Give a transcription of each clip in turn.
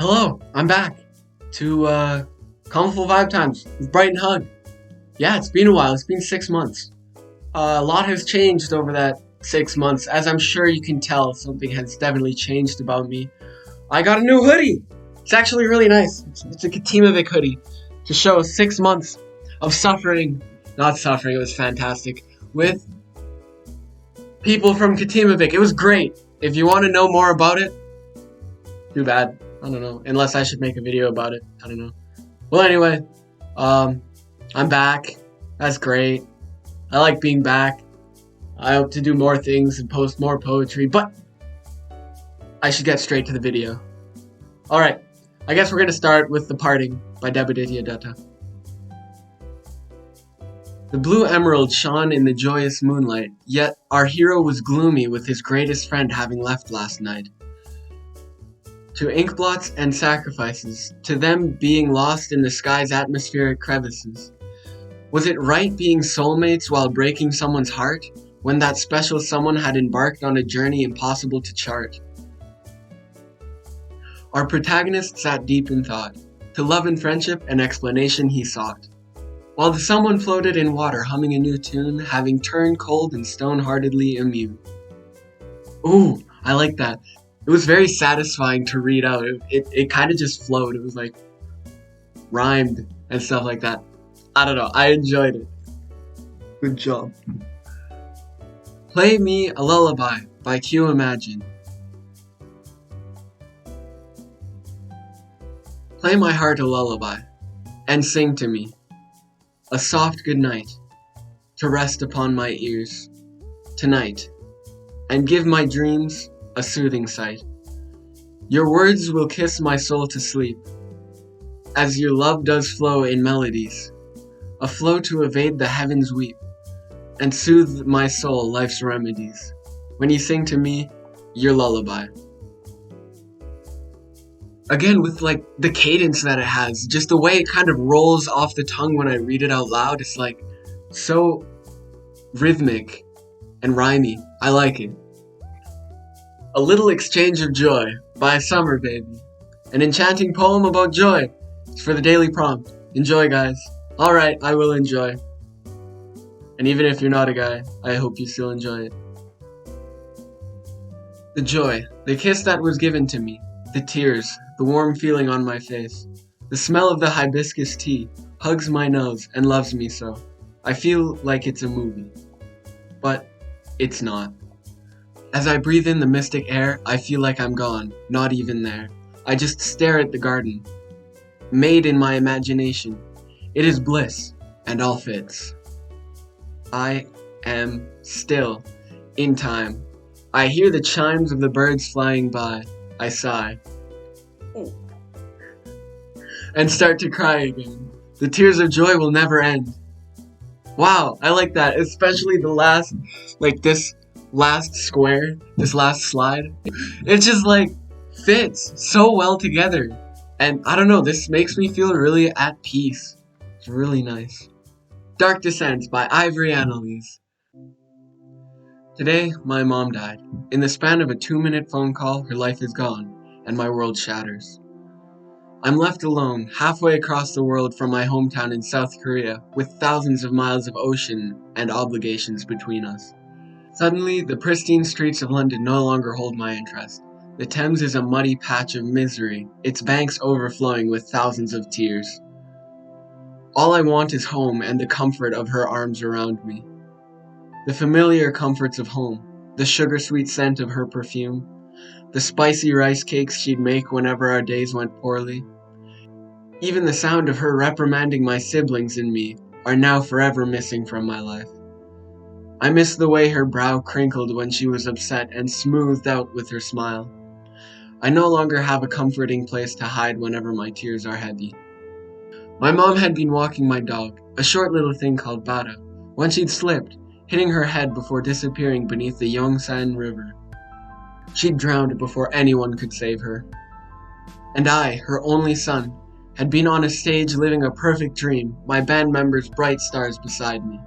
Hello, I'm back to Commaful Vibe Times with Bright and Hug. Yeah, it's been a while. It's been 6 months. A lot has changed over that 6 months. As I'm sure you can tell, something has definitely changed about me. I got a new hoodie. It's actually really nice. It's a Commaful hoodie to show 6 months of suffering. Not suffering, it was fantastic. With people from Commaful. It was great. If you want to know more about it, too bad. I don't know. Unless I should make a video about it. I don't know. Well, anyway, I'm back. That's great. I like being back. I hope to do more things and post more poetry, but I should get straight to the video. Alright, I guess we're gonna start with The Parting by Debaditya Dutta. The blue emerald shone in the joyous moonlight, yet our hero was gloomy with his greatest friend having left last night. To inkblots and sacrifices, to them being lost in the sky's atmospheric crevices. Was it right being soulmates while breaking someone's heart, when that special someone had embarked on a journey impossible to chart? Our protagonist sat deep in thought. To love and friendship, an explanation he sought. While the someone floated in water, humming a new tune, having turned cold and stone-heartedly immune. Ooh, I like that. It was very satisfying to read out. It kind of just flowed. It was like rhymed and stuff like that. I don't know. I enjoyed it. Good job. Play Me a Lullaby by Q Imagine. Play my heart a lullaby and sing to me a soft good night to rest upon my ears tonight and give my dreams a soothing sight. Your words will kiss my soul to sleep, as your love does flow in melodies, a flow to evade the heavens weep, and soothe my soul life's remedies, when you sing to me your lullaby. Again, with like the cadence that it has, just the way it kind of rolls off the tongue when I read it out loud, it's like so rhythmic and rhymey. I like it. A Little Exchange of Joy by Summer Baby. An enchanting poem about joy. It's for the daily prompt. Enjoy, guys. Alright, I will enjoy. And even if you're not a guy, I hope you still enjoy it. The joy, the kiss that was given to me, the tears, the warm feeling on my face, the smell of the hibiscus tea hugs my nose and loves me so. I feel like it's a movie. But it's not. As I breathe in the mystic air, I feel like I'm gone, not even there. I just stare at the garden, made in my imagination. It is bliss, and all fits. I am still, in time. I hear the chimes of the birds flying by. I sigh. And start to cry again. The tears of joy will never end. Wow, I like that, especially the last, this last square, this last slide. It just fits so well together. And I don't know, this makes me feel really at peace. It's really nice. Dark Descent by Ivory Annalise. Today, my mom died. In the span of a 2-minute phone call, her life is gone, and my world shatters. I'm left alone, halfway across the world from my hometown in South Korea, with thousands of miles of ocean and obligations between us. Suddenly, the pristine streets of London no longer hold my interest. The Thames is a muddy patch of misery, its banks overflowing with thousands of tears. All I want is home and the comfort of her arms around me. The familiar comforts of home, the sugar-sweet scent of her perfume, the spicy rice cakes she'd make whenever our days went poorly. Even the sound of her reprimanding my siblings and me are now forever missing from my life. I miss the way her brow crinkled when she was upset and smoothed out with her smile. I no longer have a comforting place to hide whenever my tears are heavy. My mom had been walking my dog, a short little thing called Bada, when she'd slipped, hitting her head before disappearing beneath the Yongsan River. She'd drowned before anyone could save her. And I, her only son, had been on a stage living a perfect dream, my band members bright stars beside me.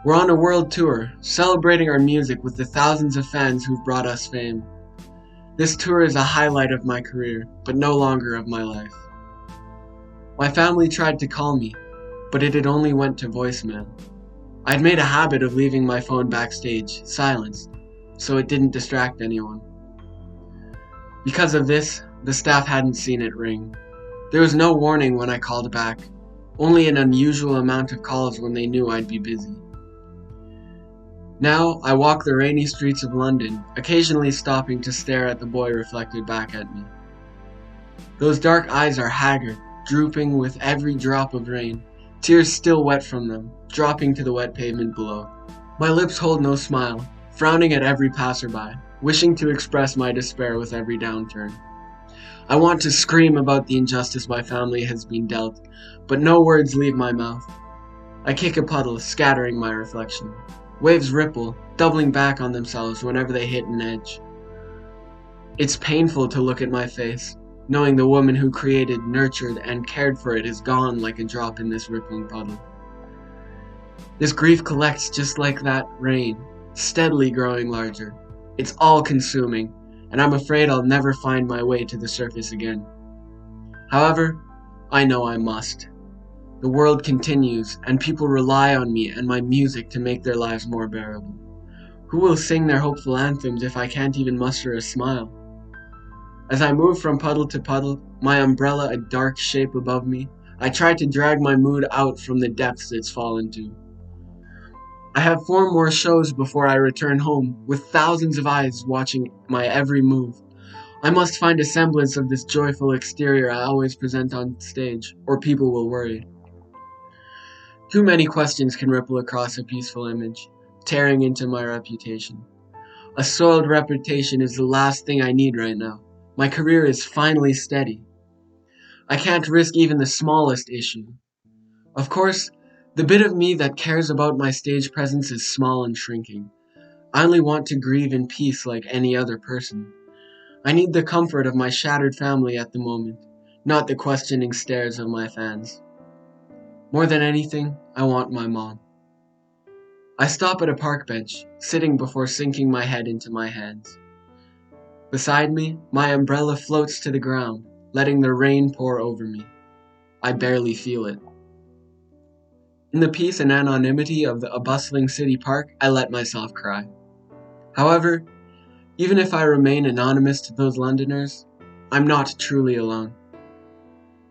We're on a world tour, celebrating our music with the thousands of fans who've brought us fame. This tour is a highlight of my career, but no longer of my life. My family tried to call me, but it had only went to voicemail. I'd made a habit of leaving my phone backstage, silenced, so it didn't distract anyone. Because of this, the staff hadn't seen it ring. There was no warning when I called back, only an unusual amount of calls when they knew I'd be busy. Now, I walk the rainy streets of London, occasionally stopping to stare at the boy reflected back at me. Those dark eyes are haggard, drooping with every drop of rain, tears still wet from them, dropping to the wet pavement below. My lips hold no smile, frowning at every passerby, wishing to express my despair with every downturn. I want to scream about the injustice my family has been dealt, but no words leave my mouth. I kick a puddle, scattering my reflection. Waves ripple, doubling back on themselves whenever they hit an edge. It's painful to look at my face, knowing the woman who created, nurtured, and cared for it is gone like a drop in this rippling puddle. This grief collects just like that rain, steadily growing larger. It's all-consuming, and I'm afraid I'll never find my way to the surface again. However, I know I must. The world continues, and people rely on me and my music to make their lives more bearable. Who will sing their hopeful anthems if I can't even muster a smile? As I move from puddle to puddle, my umbrella a dark shape above me, I try to drag my mood out from the depths it's fallen to. I have 4 more shows before I return home, with thousands of eyes watching my every move. I must find a semblance of this joyful exterior I always present on stage, or people will worry. Too many questions can ripple across a peaceful image, tearing into my reputation. A soiled reputation is the last thing I need right now. My career is finally steady. I can't risk even the smallest issue. Of course, the bit of me that cares about my stage presence is small and shrinking. I only want to grieve in peace like any other person. I need the comfort of my shattered family at the moment, not the questioning stares of my fans. More than anything, I want my mom. I stop at a park bench, sitting before sinking my head into my hands. Beside me, my umbrella floats to the ground, letting the rain pour over me. I barely feel it. In the peace and anonymity of a bustling city park, I let myself cry. However, even if I remain anonymous to those Londoners, I'm not truly alone.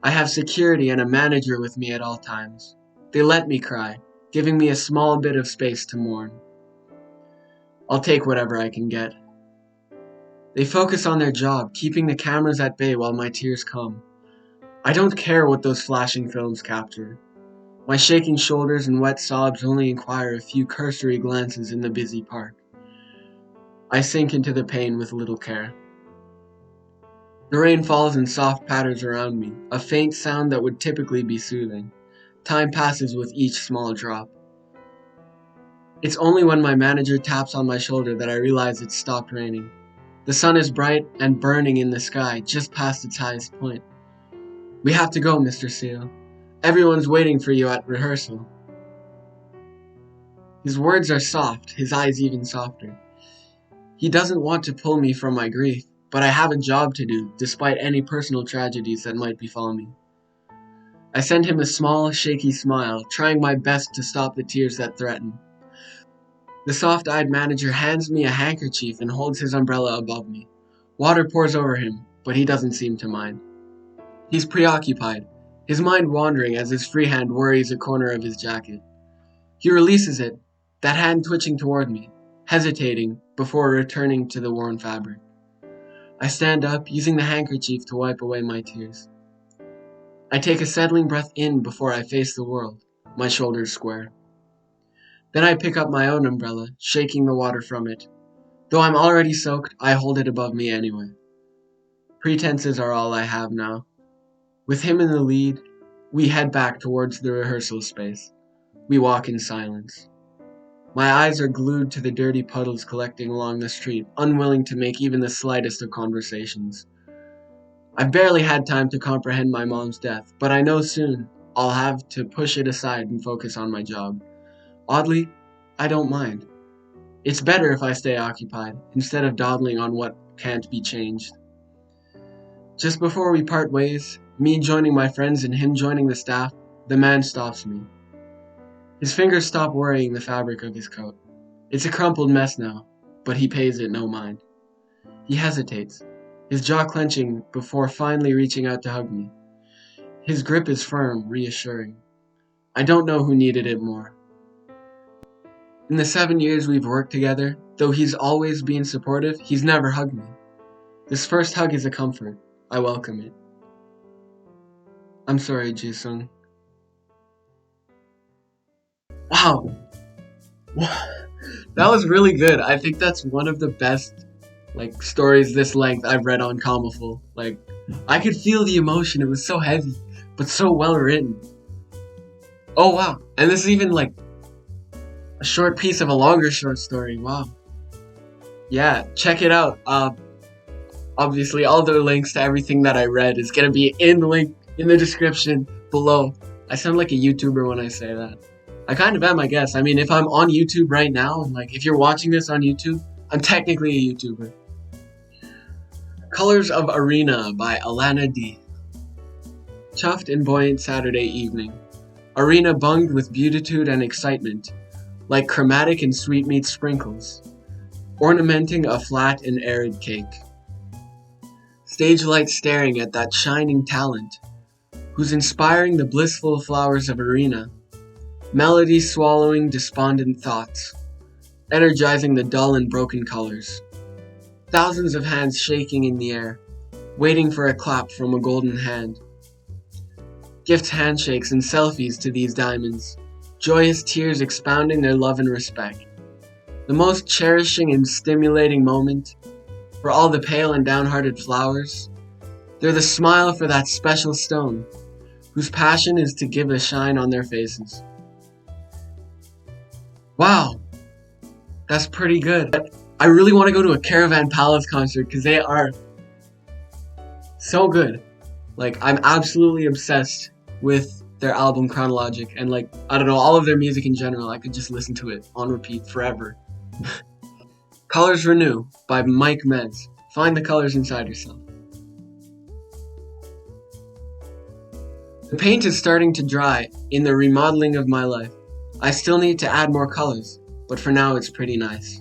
I have security and a manager with me at all times. They let me cry, giving me a small bit of space to mourn. I'll take whatever I can get. They focus on their job, keeping the cameras at bay while my tears come. I don't care what those flashing films capture. My shaking shoulders and wet sobs only inquire a few cursory glances in the busy park. I sink into the pain with little care. The rain falls in soft patters around me, a faint sound that would typically be soothing. Time passes with each small drop. It's only when my manager taps on my shoulder that I realize it's stopped raining. The sun is bright and burning in the sky, just past its highest point. "We have to go, Mr. Seal. Everyone's waiting for you at rehearsal." His words are soft, his eyes even softer. He doesn't want to pull me from my grief, but I have a job to do, despite any personal tragedies that might befall me. I send him a small, shaky smile, trying my best to stop the tears that threaten. The soft-eyed manager hands me a handkerchief and holds his umbrella above me. Water pours over him, but he doesn't seem to mind. He's preoccupied, his mind wandering as his free hand worries a corner of his jacket. He releases it, that hand twitching toward me, hesitating before returning to the worn fabric. I stand up, using the handkerchief to wipe away my tears. I take a settling breath in before I face the world, my shoulders square. Then I pick up my own umbrella, shaking the water from it. Though I'm already soaked, I hold it above me anyway. Pretenses are all I have now. With him in the lead, we head back towards the rehearsal space. We walk in silence. My eyes are glued to the dirty puddles collecting along the street, unwilling to make even the slightest of conversations. I've barely had time to comprehend my mom's death, but I know soon I'll have to push it aside and focus on my job. Oddly, I don't mind. It's better if I stay occupied, instead of dawdling on what can't be changed. Just before we part ways, me joining my friends and him joining the staff, the man stops me. His fingers stop worrying the fabric of his coat. It's a crumpled mess now, but he pays it no mind. He hesitates, his jaw clenching before finally reaching out to hug me. His grip is firm, reassuring. I don't know who needed it more. In the 7 years we've worked together, though he's always been supportive, he's never hugged me. This first hug is a comfort. I welcome it. I'm sorry, Jisung. Wow. That was really good. I think that's one of the best stories this length I've read on Commaful. I could feel the emotion. It was so heavy, but so well written. Oh wow. And this is even a short piece of a longer short story. Wow. Yeah, check it out. Obviously all the links to everything that I read is gonna be in the description below. I sound like a YouTuber when I say that. I kind of am, I guess. I mean, if I'm on YouTube right now, and if you're watching this on YouTube, I'm technically a YouTuber. Colors of Arena by Alana D. Chuffed and buoyant Saturday evening. Arena bunged with beatitude and excitement, like chromatic and sweetmeat sprinkles, ornamenting a flat and arid cake. Stage light staring at that shining talent, who's inspiring the blissful flowers of Arena, melody swallowing despondent thoughts, energizing the dull and broken colors. Thousands of hands shaking in the air, waiting for a clap from a golden hand. Gifts, handshakes, and selfies to these diamonds, joyous tears expounding their love and respect. The most cherishing and stimulating moment for all the pale and downhearted flowers. They're the smile for that special stone, whose passion is to give a shine on their faces. Wow, that's pretty good. I really want to go to a Caravan Palace concert because they are so good. I'm absolutely obsessed with their album Chronologic, and I don't know, all of their music in general. I could just listen to it on repeat forever. Colors Renew by Mike Mez. Find the colors inside yourself. The paint is starting to dry in the remodeling of my life. I still need to add more colors, but for now it's pretty nice.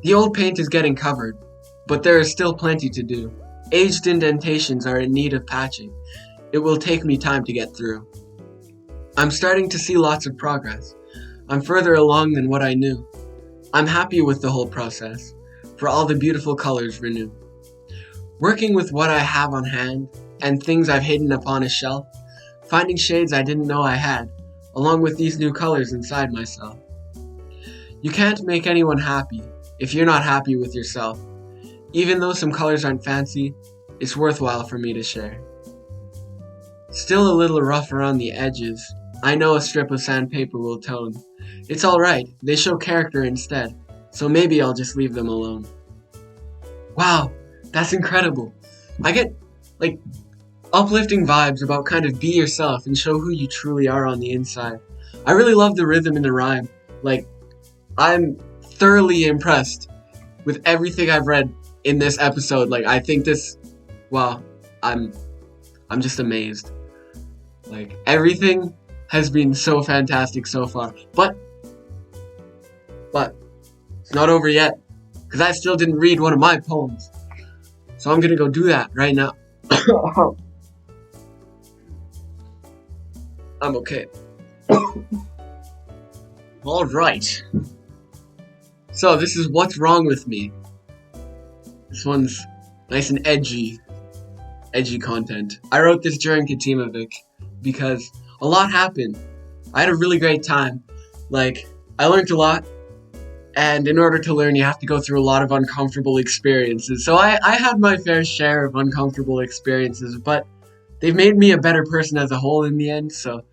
The old paint is getting covered, but there is still plenty to do. Aged indentations are in need of patching. It will take me time to get through. I'm starting to see lots of progress. I'm further along than what I knew. I'm happy with the whole process, for all the beautiful colors renew. Working with what I have on hand, and things I've hidden upon a shelf, finding shades I didn't know I had, along with these new colors inside myself. You can't make anyone happy if you're not happy with yourself. Even though some colors aren't fancy, it's worthwhile for me to share. Still a little rough around the edges. I know a strip of sandpaper will tone. It's alright, they show character instead, so maybe I'll just leave them alone. Wow, that's incredible. I get, uplifting vibes about kind of be yourself and show who you truly are on the inside. I really love the rhythm in the rhyme. I'm thoroughly impressed with everything I've read in this episode. I think wow, I'm just amazed. Everything has been so fantastic so far. But it's not over yet, because I still didn't read one of my poems. So I'm gonna go do that right now. I'm okay. Alright. So this is What's Wrong With Me. This one's nice and edgy content. I wrote this during Katimavik because a lot happened. I had a really great time. I learned a lot, and in order to learn, you have to go through a lot of uncomfortable experiences. So I had my fair share of uncomfortable experiences, but they've made me a better person as a whole in the end, so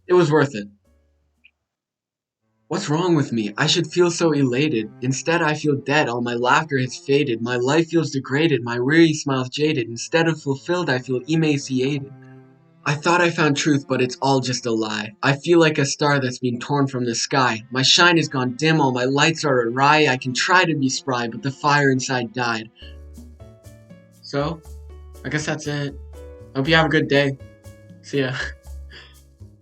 it was worth it. What's wrong with me? I should feel so elated. Instead, I feel dead. All my laughter has faded. My life feels degraded. My weary smile's jaded. Instead of fulfilled, I feel emaciated. I thought I found truth, but it's all just a lie. I feel like a star that's been torn from the sky. My shine has gone dim, all my lights are awry. I can try to be spry, but the fire inside died. So, I guess that's it. Hope you have a good day. See ya.